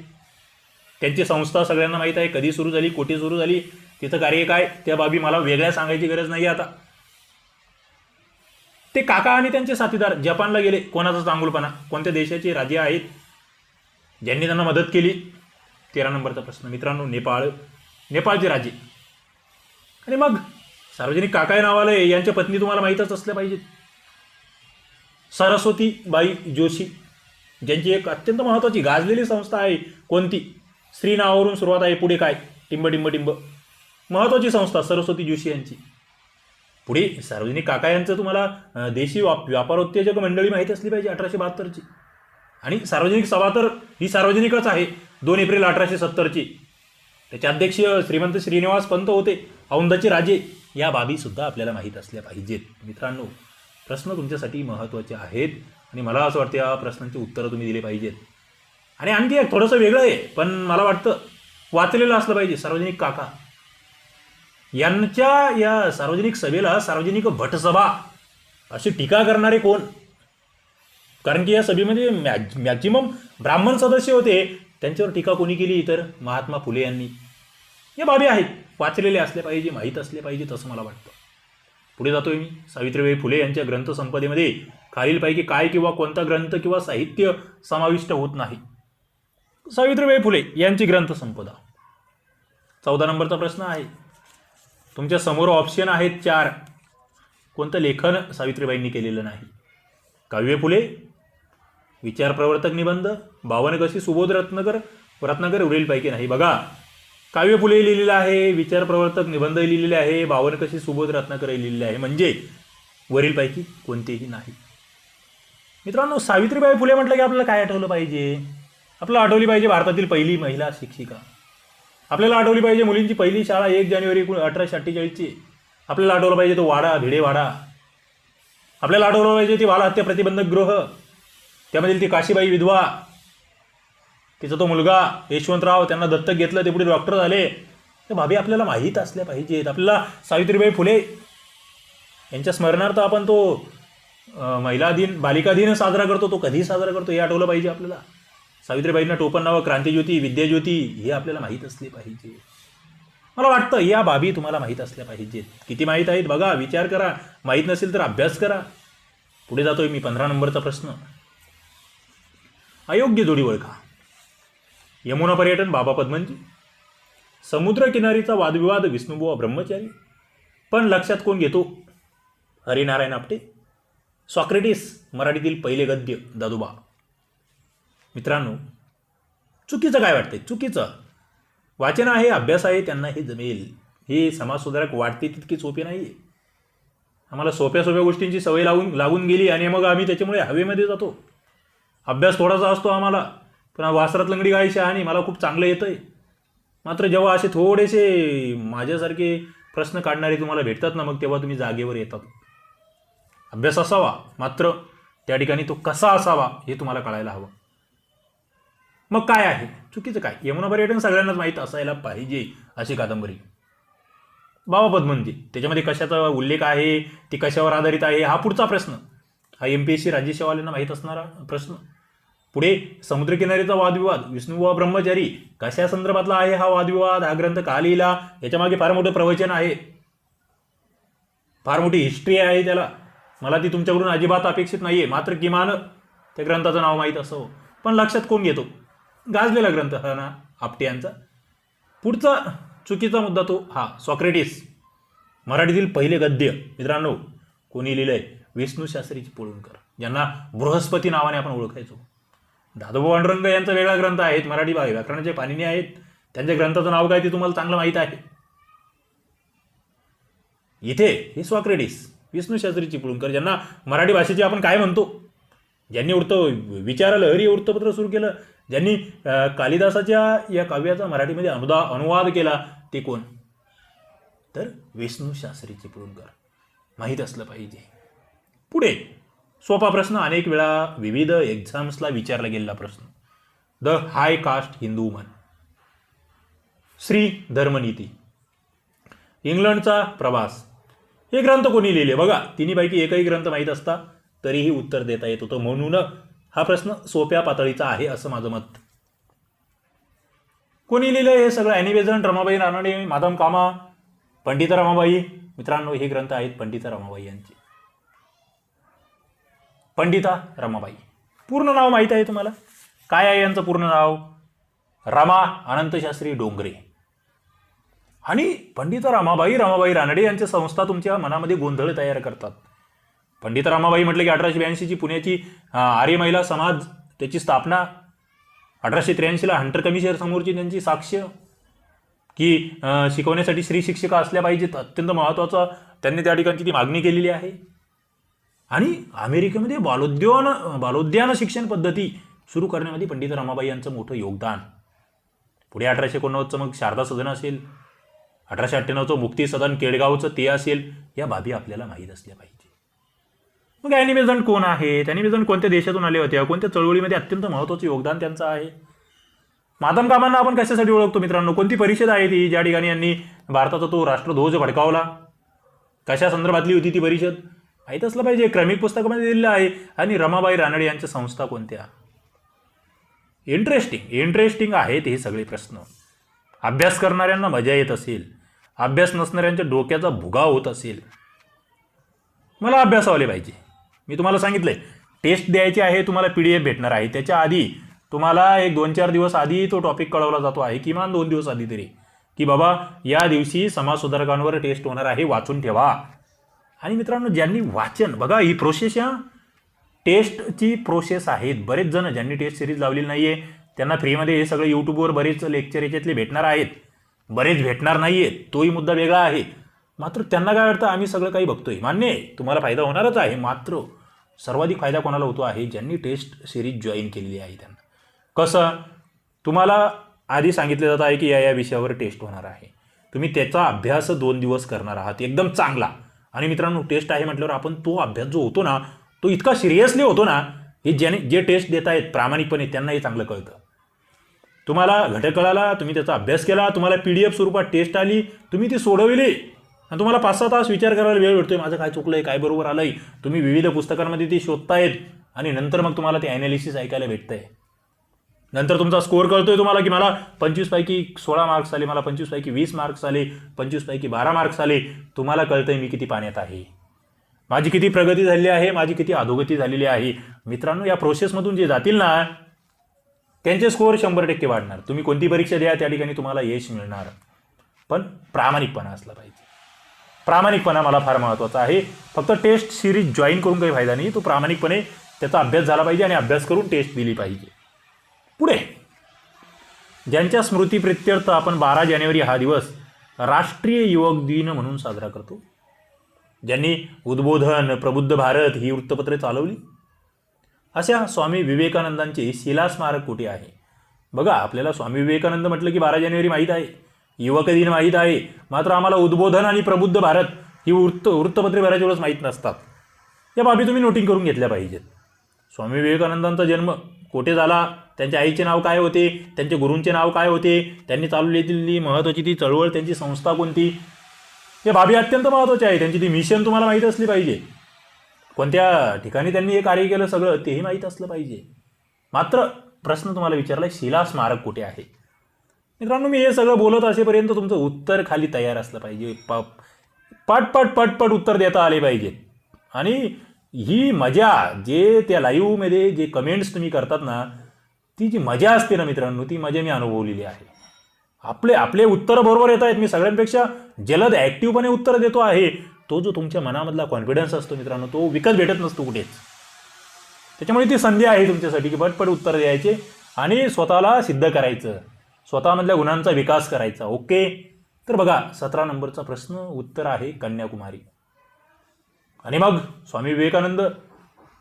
त्यांची संस्था सगळ्यांना माहीत आहे, कधी सुरू झाली, कुठे सुरू झाली, तिचं कार्य काय, त्या बाबी मला वेगळ्या सांगायची गरज नाही आता. ते काका आणि त्यांचे साथीदार जपानला गेले. कोणाचा चांगुलपणा, कोणत्या देशाचे राजे आहेत ज्यांनी त्यांना मदत केली? 13 नंबरचा प्रश्न मित्रांनो, नेपाळचे राजे. आणि मग सार्वजनिक काका नावाला यांच्या पत्नी तुम्हाला माहीतच असल्या पाहिजेत, सरस्वतीबाई जोशी, ज्यांची एक अत्यंत महत्त्वाची गाजलेली संस्था आहे. कोणती? श्री नावावरून सुरुवात आहे, पुढे काय, टिंब. महत्त्वाची संस्था सरस्वती जोशी यांची. पुढे सार्वजनिक काका यांचं तुम्हाला देशी व्यापारोत्तेजक मंडळी माहीत असली पाहिजे 1872ची. आणि सार्वजनिक सभा तर ही सार्वजनिकच आहे, 2 एप्रिल 1870ची. त्याचे अध्यक्ष श्रीमंत श्रीनिवास पंत होते, औंधाचे राजे. या बाबीसुद्धा आपल्याला माहीत असल्या पाहिजेत. मित्रांनो, प्रश्न तुमच्यासाठी महत्त्वाचे आहेत आणि मला असं वाटतं या प्रश्नांची उत्तरं तुम्ही दिली पाहिजेत. आणि आणखी एक थोडंसं वेगळं आहे, पण मला वाटतं वाचलेलं असलं पाहिजे. सार्वजनिक काका यांच्या या सार्वजनिक सभेला सार्वजनिक भटसभा अशी टीका करणारे कोण? कारण की या सभेमध्ये मॅक्झिमम ब्राह्मण सदस्य होते, त्यांच्यावर टीका कोणी केली? तर महात्मा फुले यांनी. या बाबी आहेत, वाचलेले असले पाहिजे, माहीत असले पाहिजेत असं मला वाटतं. पुढे जातोय मी. सावित्रीबाई फुले यांच्या ग्रंथसंपदेमध्ये खालीलपैकी काय किंवा कोणता ग्रंथ किंवा साहित्य समाविष्ट होत नाही? सावित्रीबाई फुले यांची ग्रंथसंपदा. 14 नंबरचा प्रश्न आहे. तुमच्या समोर ऑप्शन आहेत 4. कोणतं लेखन सावित्रीबाईंनी केलेलं नाही? काव्य फुले, विचार प्रवर्तक निबंध, बावनकशी, सुबोध रत्नाकर उरेलपैकी नाही. बघा, काव्य फुले लिहिलेलं आहे, विचार प्रवर्तक निबंध लिहिलेले आहे, बावनकशी, सुबोध रत्नाकर लिहिलेले आहे, म्हणजे वरीलपैकी कोणतेही नाही. मित्रांनो, सावित्रीबाई फुले म्हटलं की आपल्याला काय आठवलं पाहिजे? आपल्याला आठवली पाहिजे भारतातील पहिली महिला शिक्षिका. आपल्याला आठवली पाहिजे मुलींची पहिली शाळा 1 जानेवारी 1848ची. आपल्याला आठवलं पाहिजे तो वाडा, भिडेवाडा. आपल्याला आठवलं पाहिजे ती बालहत्या प्रतिबंधक गृह, त्यामधील ती काशीबाई विधवा, तिचा तो मुलगा यशवंतराव, त्यांना दत्तक घेतलं, ते पुढे डॉक्टर झाले. तर बाबी आपल्याला माहीत असल्या पाहिजेत. आपल्याला सावित्रीबाई फुले यांच्या स्मरणार्थ आपण तो महिला दिन, बालिका दिन साजरा करतो. तो कधी साजरा करतो हे आठवलं पाहिजे आपल्याला. सावित्रीबाईंना टोपण नावं क्रांतिज्योती, विद्याज्योती हे आपल्याला माहीत असले पाहिजे. मला वाटतं या बाबी तुम्हाला माहीत असल्या पाहिजेत. किती माहीत आहेत बघा, विचार करा. माहीत नसेल तर अभ्यास करा. पुढे जातोय मी. 15 नंबरचा प्रश्न. अयोग्य जोडी ओळखा. यमुना पर्यटन बाबा पद्मनजी, समुद्रकिनारीचा वादविवाद विष्णुबुवा ब्रह्मचारी. पण लक्षात कोण घेतो? हरिनारायण आपटे. सॉक्रेटिस मराठीतील पहिले गद्य दादोबा. मित्रांनो, चुकीचं काय वाटतंय? चुकीचं वाचन आहे, अभ्यास आहे, त्यांना हे जमेल. हे समाजसुधारक वाटते तितकी सोपे नाही आहे. आम्हाला सोप्या सोप्या गोष्टींची सवय लागून गेली आणि मग आम्ही त्याच्यामुळे हवेमध्ये जातो. अभ्यास थोडासा असतो आम्हाला, पण वासरात लंगडी गाय शहाणी, मला खूप चांगलं येतं आहे. मात्र जेव्हा असे थोडेसे माझ्यासारखे प्रश्न काढणारे तुम्हाला भेटतात ना, मग तेव्हा तुम्ही जागेवर येतात. अभ्यास असावा, मात्र त्या ठिकाणी तो कसा असावा हे तुम्हाला कळायला हवं. मग काय आहे चुकीचं काय? यमुना पर्यटन सगळ्यांनाच माहीत असायला पाहिजे अशी कादंबरी. बाबा पद्मनजी, त्याच्यामध्ये कशाचा उल्लेख आहे, ती कशावर आधारित आहे हा पुढचा प्रश्न. हा MPSC राज्यसेवाल्यांना माहीत असणारा प्रश्न. पुढे समुद्रकिनारीचा वादविवाद विष्णुबुवा ब्रह्मचारी, कशा संदर्भातला आहे हा वादविवाद? हा ग्रंथ का लिहिला? याच्यामागे फार मोठं प्रवचन आहे, फार मोठी हिस्ट्री आहे त्याला. मला ती तुमच्याकडून अजिबात अपेक्षित नाही आहे, मात्र किमान त्या ग्रंथाचं नाव माहीत असावं. पण लक्षात कोण घेतो? गाजलेला ग्रंथ हा ना आपटे यांचा. पुढचा चुकीचा मुद्दा तो हा सॉक्रेटिस मराठीतील पहिले गद्य. मित्रांनो, कोणी लिहिलंय? विष्णुशास्त्री चिपळूणकर, ज्यांना बृहस्पती नावाने आपण ओळखायचो. दादोबा पांडुरंग यांचा वेगळा ग्रंथ आहेत, मराठी व्याकरणाचे पाणिनी आहेत. त्यांच्या ग्रंथाचं नाव काय ते तुम्हाला चांगलं माहीत आहे. इथे हे सॉक्रेटिस, विष्णुशास्त्री चिपळूणकर, ज्यांना मराठी भाषेचे आपण काय म्हणतो, ज्यांनी विचार लहरी वृत्तपत्र सुरू केलं, ज्यांनी कालिदासाच्या या काव्याचा मराठीमध्ये अनुवाद केला, ते कोण? तर विष्णुशास्त्री चिपळूणकर. माहीत असलं पाहिजे. पुढे सोपा प्रश्न, अनेक वेळा विविध एक्झाम्सला विचारला गेलेला प्रश्न. The high caste Hindu woman, Shri Dharmaniti, इंग्लंडचा प्रवास, हे ग्रंथ कोणी लिहिले? बघा, तिन्हीपैकी एकही ग्रंथ माहीत असता तरीही उत्तर देता येत होतं. म्हणून हा प्रश्न सोप्या पातळीचा आहे असं माझं मत. कोणी लिहिलं हे सगळं? ॲनी बेझंट, रमाबाई रानडे, माधव कामा, पंडिता रमाबाई. मित्रांनो, हे ग्रंथ आहेत पंडिता रमाबाई यांचे. पंडिता रमाबाई, पूर्ण नाव माहीत आहे तुम्हाला? काय आहे यांचं पूर्ण नाव? रमा अनंतशास्त्री डोंगरे. आणि पंडिता रमाबाई रानडे यांच्या संस्था तुमच्या मनामध्ये गोंधळ तयार करतात. पंडिता रमाबाई म्हटलं की 1882ची पुण्याची आर्य महिला समाज, त्याची स्थापना. 1883ला हंटर कमिशन समोरची त्यांची साक्ष की शिकवण्यासाठी स्त्री शिक्षिका असल्या पाहिजेत, अत्यंत महत्त्वाचा त्यांनी त्या ठिकाणची ती मागणी केलेली आहे. आणि अमेरिकेमध्ये बालोद्यान शिक्षण पद्धती सुरू करण्यामध्ये पंडिता रमाबाई यांचं मोठं योगदान. पुढे 1889चं मग शारदा सदन असेल, 1898चं मुक्ती सदन केडगावचं ते असेल, या बाबी आपल्याला माहीत असल्या पाहिजे. मग ॲनी बेझंट कोण आहेत? ॲनी बेझंट कोणत्या देशातून आले होत्या? कोणत्या चळवळीमध्ये अत्यंत महत्त्वाचं योगदान त्यांचं आहे? माधव कामांना आपण कशासाठी ओळखतो मित्रांनो? कोणती परिषद आहे ती ज्या ठिकाणी यांनी भारताचा तो राष्ट्रध्वज फडकावला? कशा संदर्भातली होती ती परिषद? माहीत असलं पाहिजे. क्रमिक पुस्तकामध्ये दिलेलं आहे. आणि रमाबाई रानडे यांच्या संस्था कोणत्या? इंटरेस्टिंग आहेत हे सगळे प्रश्न. अभ्यास करणाऱ्यांना मजा येत असेल, अभ्यास नसणाऱ्यांच्या डोक्याचा भुगा होत असेल, मला अभ्यासावाले पाहिजे. मी तुम्हाला सांगितलंय टेस्ट द्यायची आहे, तुम्हाला PDF भेटणार आहे. त्याच्या आधी तुम्हाला एक 2-4 दिवस आधी तो टॉपिक कळवला जातो आहे, किमान 2 दिवस आधी तरी, की बाबा या दिवशी समाजसुधारकांवर टेस्ट होणार आहे, वाचून ठेवा. आणि मित्रांनो, ज्यांनी वाचन, बघा ही प्रोसेस, या टेस्टची प्रोसेस आहेत. बरेच जण ज्यांनी टेस्ट सिरीज लावलेली नाही आहे त्यांना फ्रीमध्ये हे सगळे यूट्यूबवर बरेच लेक्चर याच्यातले भेटणार आहेत, बरेच भेटणार नाही आहेत, तोही मुद्दा वेगळा आहे. मात्र त्यांना काय वाटतं, आम्ही सगळं काही बघतोय. मान्य आहे, तुम्हाला फायदा होणारच आहे. मात्र सर्वाधिक फायदा कोणाला होतो आहे, ज्यांनी टेस्ट सिरीज जॉईन केलेली आहे त्यांना. कसं, तुम्हाला आधी सांगितलं जातं आहे की या विषयावर टेस्ट होणार आहे, तुम्ही त्याचा अभ्यास 2 दिवस करणार आहात एकदम चांगला. आणि मित्रांनो, टेस्ट आहे म्हटल्यावर आपण तो अभ्यास जो होतो ना, तो इतका सिरियसली होतो ना, हे जे टेस्ट देत आहेत प्रामाणिकपणे त्यांनाही चांगलं कळतं. तुम्हाला घटक कळाला, तुम्ही त्याचा अभ्यास केला, तुम्हाला PDF स्वरूपात टेस्ट आली, तुम्ही ती सोडवली आणि तुम्हाला 5-6 तास विचार करायला वेळ भेटतोय, माझं काय चुकलंय, काय बरोबर आलंय. तुम्ही विविध पुस्तकांमध्ये ती शोधतायत आणि नंतर मग तुम्हाला ते ॲनालिसिस ऐकायला भेटतंय. नंतर तुमचा स्कोअर कळतोय तुम्हाला की मला 25 पैकी 16 मार्क्स आले, मला 25 पैकी 20 मार्क्स आले, 25 पैकी 12 मार्क्स आले. तुम्हाला कळतंय मी किती पाण्यात आहे, माझी किती प्रगती झालेली आहे, माझी किती अधोगती झालेली आहे. मित्रांनो, या प्रोसेसमधून जे जातील ना त्यांचे स्कोअर 100% वाढणार. तुम्ही कोणती परीक्षा द्या त्या ठिकाणी तुम्हाला यश मिळणार. पण प्रामाणिकपणा असला पाहिजे. प्रामाणिकपणा मला फार महत्त्वाचा आहे. फक्त टेस्ट सिरीज जॉईन करून काही फायदा नाही, तो प्रामाणिकपणे त्याचा अभ्यास झाला पाहिजे आणि अभ्यास करून टेस्ट दिली पाहिजे. पुढे, ज्यांच्या स्मृतीप्रित्यर्थ आपण 12 जानेवारी हा दिवस राष्ट्रीय युवक दिन म्हणून साजरा करतो, ज्यांनी उद्बोधन, प्रबुद्ध भारत ही वृत्तपत्रे चालवली, अशा स्वामी विवेकानंदांचे शिलास्मारक कुठे आहे? बघा, आपल्याला स्वामी विवेकानंद म्हटलं की 12 जानेवारी माहीत आहे, युवक दिन माहीत आहे. मात्र आम्हाला उद्बोधन आणि प्रबुद्ध भारत ही वृत्तपत्रे बऱ्याच वेळेस माहीत नसतात. या बाबी तुम्ही नोटिंग करून घेतल्या पाहिजेत. स्वामी विवेकानंदांचा जन्म कोठे झाला, त्यांच्या आईचे नाव काय होते, त्यांचे गुरूंचे नाव काय होते, त्यांनी चालवलेली महत्त्वाची ती चळवळ, त्यांची संस्था कोणती, या बाबी अत्यंत महत्त्वाच्या आहे. त्यांची ती मिशन तुम्हाला माहीत असली पाहिजे. कोणत्या ठिकाणी त्यांनी हे कार्य केलं सगळं तेही माहीत असलं पाहिजे. मात्र प्रश्न तुम्हाला विचारला, शिलास्मारक कुठे आहे? मित्रांनो, मी हे सगळं बोलत असेपर्यंत तुमचं उत्तर खाली तयार असलं पाहिजे. पटपट उत्तर देता आले पाहिजे. आणि ही मजा, जे त्या लाईव्हमध्ये जे कमेंट्स तुम्ही करतात ना, ती जी मजा असते ना मित्रांनो, ती मजा मी अनुभवलेली आहे. आपले उत्तर बरोबर येत आहेत. मी सगळ्यांपेक्षा जलद ॲक्टिव्हपणे उत्तर देतो आहे. तो जो तुमच्या मनामधला कॉन्फिडन्स असतो मित्रांनो, तो विकत भेटत नसतो कुठेच. त्याच्यामुळे ती संधी आहे तुमच्यासाठी की पटपट उत्तर द्यायचे आणि स्वतःला सिद्ध करायचं, स्वतःमधल्या गुणांचा विकास करायचा. ओके, तर बघा 17 नंबरचा प्रश्न उत्तर आहे कन्याकुमारी. आणि मग स्वामी विवेकानंद,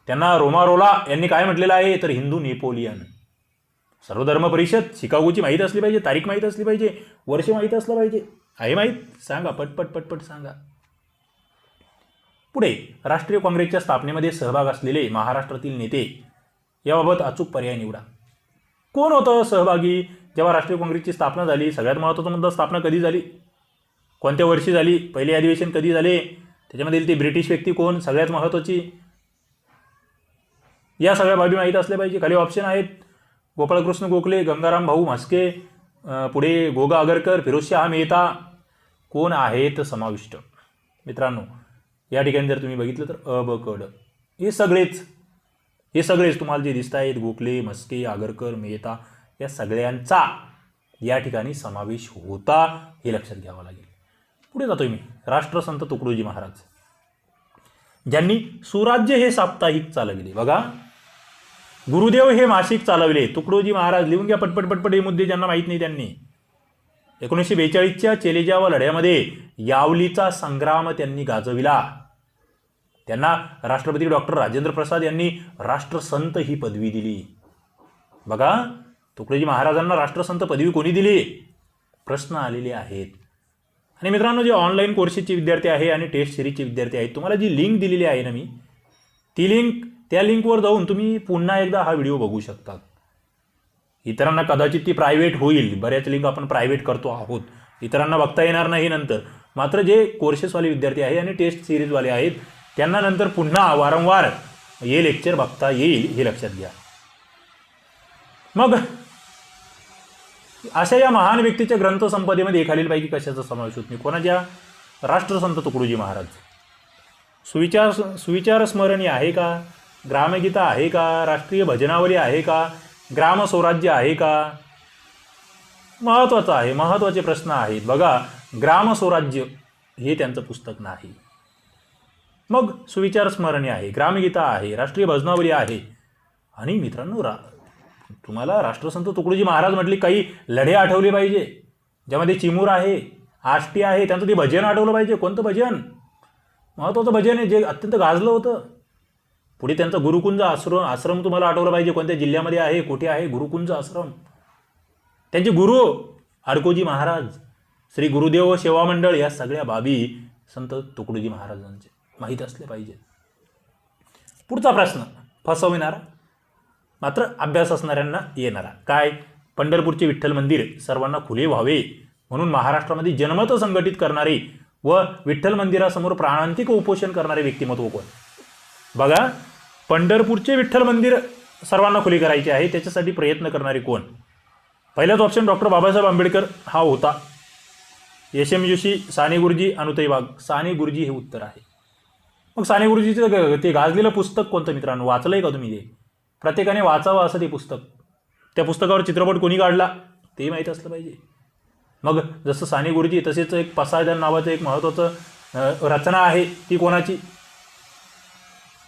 त्यांना रोमारोला यांनी काय म्हटलेलं आहे, तर हिंदू नेपोलियन. सर्वधर्म परिषद शिकागोची माहीत असली पाहिजे, तारीख माहीत असली पाहिजे, वर्ष माहीत असलं पाहिजे. आहे माहीत? सांगा, पटपट सांगा. पुढे, राष्ट्रीय काँग्रेसच्या स्थापनेमध्ये सहभाग असलेले महाराष्ट्रातील नेते याबाबत अचूक पर्याय निवडा. कोण होतं सहभागी जेव्हा राष्ट्रीय काँग्रेसची स्थापना झाली? सगळ्यात महत्त्वाचा मुद्दा, स्थापना कधी झाली, कोणत्या वर्षी झाली, पहिले अधिवेशन कधी झाले, त्याच्यामधील ती ब्रिटिश व्यक्ती कोण, सगळ्यात महत्त्वाची. या सगळ्या बाबी माहीत असल्या पाहिजे. खाली ऑप्शन आहेत, गोपाळकृष्ण गोखले, गंगाराम भाऊ म्हस्के, पुढे गोगा आगरकर, फिरोजशाह मेहता, कोण आहेत समाविष्ट? मित्रांनो, या ठिकाणी जर तुम्ही बघितलं तर अ, ब, क, ड हे सगळेच तुम्हाला जे दिसत आहेत, गोखले, म्हस्के, आगरकर, मेहता, या सगळ्यांचा या ठिकाणी समावेश होता, हे लक्षात घ्यावं लागेल. पुढे जातोय मी. राष्ट्रसंत तुकडोजी महाराज, ज्यांनी सुराज्य हे साप्ताहिक चालविले. बघा, गुरुदेव हे मासिक चालवले, तुकडोजी महाराज. लिहून घ्या पटपट हे मुद्दे, ज्यांना माहीत नाही त्यांनी. 1942च्या चेलेजावा लढ्यामध्ये यावलीचा संग्राम त्यांनी गाजविला. त्यांना राष्ट्रपती डॉक्टर राजेंद्र प्रसाद यांनी राष्ट्रसंत ही पदवी दिली. बघा, तुकडोजी महाराजांना राष्ट्रसंत पदवी कोणी दिली? प्रश्न आलेले आहेत. आणि मित्रांनो, जे ऑनलाईन कोर्सेसचे विद्यार्थी आहे आणि टेस्ट सिरीजचे विद्यार्थी आहेत, तुम्हाला जी लिंक दिलेली आहे ना मी, ती लिंक, त्या लिंकवर जाऊन तुम्ही पुन्हा एकदा हा व्हिडिओ बघू शकता. इतरांना कदाचित ती प्रायव्हेट होईल, बऱ्याच लिंक आपण प्रायव्हेट करतो आहोत, इतरांना बघता येणार नाही नंतर. मात्र जे कोर्सेसवाले विद्यार्थी आहे आणि टेस्ट सिरीजवाले आहेत त्यांना नंतर पुन्हा वारंवार हे लेक्चर बघता येईल, हे लक्षात घ्या. मग अशा या महान व्यक्तीच्या ग्रंथसंपदेमध्ये खालीलपैकी कशाचा समावेश होत नाही? कोणाच्या? राष्ट्रसंत तुकडोजी महाराज. सुविचार स्मरणी आहे का? ग्रामगीता आहे का? राष्ट्रीय भजनावली आहे का? ग्रामस्वराज्य आहे का? महत्त्वाचं आहे, महत्त्वाचे प्रश्न आहेत. बघा, ग्रामस्वराज्य हे त्यांचं पुस्तक नाही. मग सुविचार स्मरणी आहे, ग्रामगीता आहे, राष्ट्रीय भजनावली आहे. आणि मित्रांनो, तुम्हाला राष्ट्रसंत तुकडोजी महाराज म्हटले, काही लढे आठवले पाहिजे ज्यामध्ये चिमूर आहे, आष्टी आहे. त्यांचं ते भजन आठवलं पाहिजे. कोणतं भजन? महत्त्वाचं भजन आहे जे अत्यंत गाजलं होतं. पुढे त्यांचा गुरुकुंज आश्रम तुम्हाला आठवलं पाहिजे. कोणत्या जिल्ह्यामध्ये आहे, कुठे आहे गुरुकुंज आश्रम. त्यांचे गुरु अडकोजी महाराज, श्री गुरुदेव सेवा मंडळ, या सगळ्या बाबी संत तुकडोजी महाराजांचे माहीत असले पाहिजे. पुढचा प्रश्न फसविणारा मात्र अभ्यास असणाऱ्यांना येणारा. काय? पंढरपूरचे विठ्ठल मंदिर सर्वांना खुले व्हावे म्हणून महाराष्ट्रामध्ये जनमत संघटित करणारे व विठ्ठल मंदिरासमोर प्राणांतिक उपोषण करणारे व्यक्तिमत्व कोण? बघा, पंढरपूरचे विठ्ठल मंदिर सर्वांना खुले करायचे आहे, त्याच्यासाठी प्रयत्न करणारे कोण? पहिलाच ऑप्शन डॉक्टर बाबासाहेब आंबेडकर हा होता. एस.एम. जोशी, साने गुरुजी, अनुताई वाघ. साने गुरुजी हे उत्तर आहे. मग साने गुरुजीचं ते गाजलेलं पुस्तक कोणतं मित्रांनो? वाचलंय का तुम्ही? ते प्रत्येकाने वाचावं असं ते पुस्तक. त्या पुस्तकावर चित्रपट कोणी काढला ते माहीत असलं पाहिजे. मग जसं साने गुरुजी, तसेच एक पसायदान नावाचं एक महत्त्वाचं रचना आहे, ती कोणाची?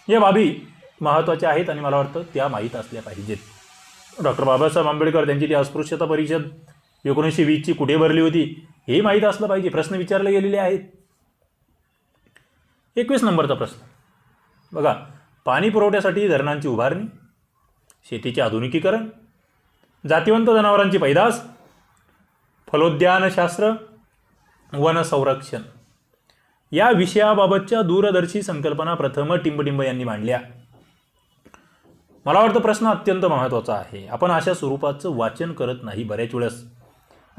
या बाबी महत्त्वाच्या आहेत आणि मला वाटतं त्या माहीत असल्या पाहिजेत. डॉक्टर बाबासाहेब आंबेडकर त्यांची ती अस्पृश्यता परिषद 1920ची कुठे भरली होती हे माहीत असलं पाहिजे. प्रश्न विचारले गेलेले आहेत. 21 नंबरचा प्रश्न बघा, पाणी पुरवठ्यासाठी धरणांची उभारणी, शेतीचे आधुनिकीकरण, जातिवंत जनावरांची पैदास, फलोद्यानशास्त्र, वन संरक्षण या विषयाबाबतच्या दूरदर्शी संकल्पना प्रथम टिंबटिंब यांनी मांडल्या. मला वाटतं प्रश्न अत्यंत महत्त्वाचा आहे. आपण अशा स्वरूपाचं वाचन करत नाही बऱ्याच वेळेस.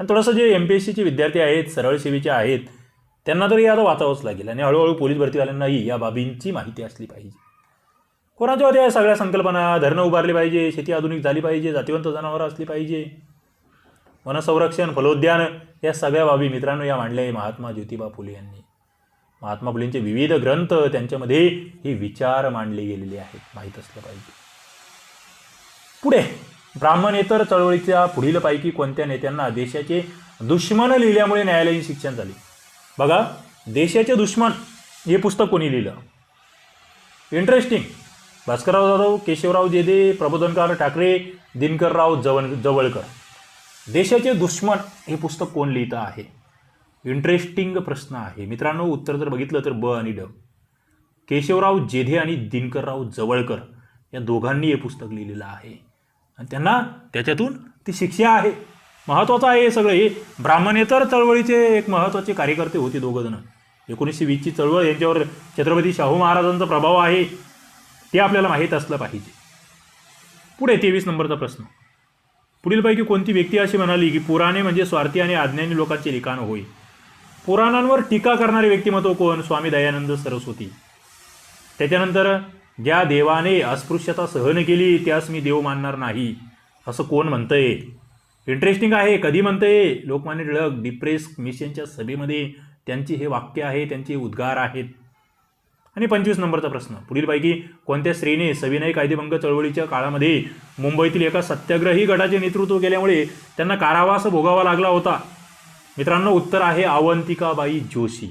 आणि थोडंसं जे MPSCचे विद्यार्थी आहेत, सरळ सेवेचे आहेत, त्यांना तरी आता वाचावंच लागेल. आणि हळूहळू पोलीस भरतीवाल्यांनाही या बाबींची माहिती असली पाहिजे. कोणाच्या होत्या या सगळ्या संकल्पना? धरणं उभारली पाहिजे, शेती आधुनिक झाली पाहिजे, जातिवंत जनावरं असली पाहिजे, वनसंरक्षण, फलोद्यान, या सगळ्या बाबी मित्रांनो या मांडल्या महात्मा ज्योतिबा फुले यांनी. महात्मा फुलेंचे विविध ग्रंथ, त्यांच्यामध्ये हे विचार मांडले गेलेले आहेत, माहीत असलं पाहिजे. पुढे, ब्राह्मणेतर चळवळीच्या पुढीलपैकी कोणत्या नेत्यांना देशाचे दुश्मन लिहिल्यामुळे न्यायालयीन शिक्षा झाली? बघा, देशाचे दुश्मन हे पुस्तक कोणी लिहिलं? इंटरेस्टिंग. भास्करराव जाधव, केशवराव जेधे, प्रबोधनकार ठाकरे, दिनकरराव जवळकर. देशाचे दुश्मन हे पुस्तक कोण लिहितं आहे? इंटरेस्टिंग प्रश्न आहे मित्रांनो. उत्तर जर बघितलं तर ब आणि ड. केशवराव जेधे आणि दिनकरराव जवळकर या दोघांनी हे पुस्तक लिहिलेलं आहे आणि त्यांना त्याच्यातून ती शिक्षा आहे. महत्त्वाचं आहे हे सगळं. हे ब्राह्मणेतर चळवळीचे एक महत्त्वाचे कार्यकर्ते होते दोघंजण. 1920ची चळवळ, यांच्यावर छत्रपती शाहू महाराजांचा प्रभाव आहे, ते आपल्याला माहीत असलं पाहिजे. पुढे 23 नंबरचा प्रश्न. पुढीलपैकी कोणती व्यक्ती अशी म्हणाली की पुराणे म्हणजे स्वार्थी आणि अज्ञानी लोकांचे लिखाण होय? पुराणांवर टीका करणारे व्यक्तिमत्व कोण? स्वामी दयानंद सरस्वती. त्याच्यानंतर, ज्या देवाने अस्पृश्यता सहन केली त्यास मी देव मानणार नाही असं कोण म्हणतंय? इंटरेस्टिंग आहे. कधी म्हणतंय? लोकमान्य टिळक डिप्रेस मिशनच्या सभेमध्ये त्यांची हे वाक्य आहे, त्यांचे उद्गार आहेत. आणि 25 नंबरचा प्रश्न. पुढीलपैकी कोणत्या स्त्रीने सविनय कायदेभंग चळवळीच्या काळामध्ये मुंबईतील एका सत्याग्रही गटाचे नेतृत्व केल्यामुळे त्यांना कारावास भोगावा लागला होता? मित्रांनो, उत्तर आहे अवंतिकाबाई जोशी.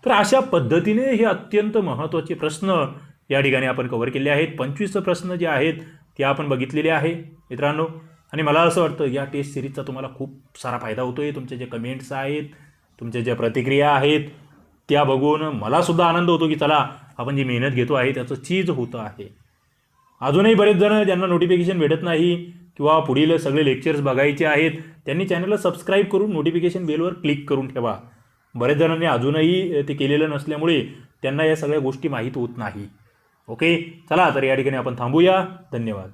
तर अशा पद्धतीने हे अत्यंत महत्त्वाचे प्रश्न या ठिकाणी आपण कव्हर केले आहेत. 25 प्रश्न जे आहेत ते आपण बघितलेले आहे मित्रांनो. आणि मला असं वाटतं या टेस्ट सिरीजचा तुम्हाला खूप सारा फायदा होतो आहे. तुमचे जे कमेंट्स आहेत, तुमच्या ज्या प्रतिक्रिया आहेत, त्या बघून मलासुद्धा आनंद होतो की चला आपण जी मेहनत घेतो आहे त्याचं चीज होतं आहे. अजूनही बरेच जण ज्यांना नोटिफिकेशन भेटत नाही किंवा पुढील सगळे लेक्चर्स बघायचे आहेत, त्यांनी चॅनलला सबस्क्राईब करून नोटिफिकेशन बेलवर क्लिक करून ठेवा. बरेच जणांनी अजूनही ते केलेलं नसल्यामुळे त्यांना या सगळ्या गोष्टी माहीत होत नाही. ओके, चला तर या ठिकाणी आपण थांबूया. धन्यवाद.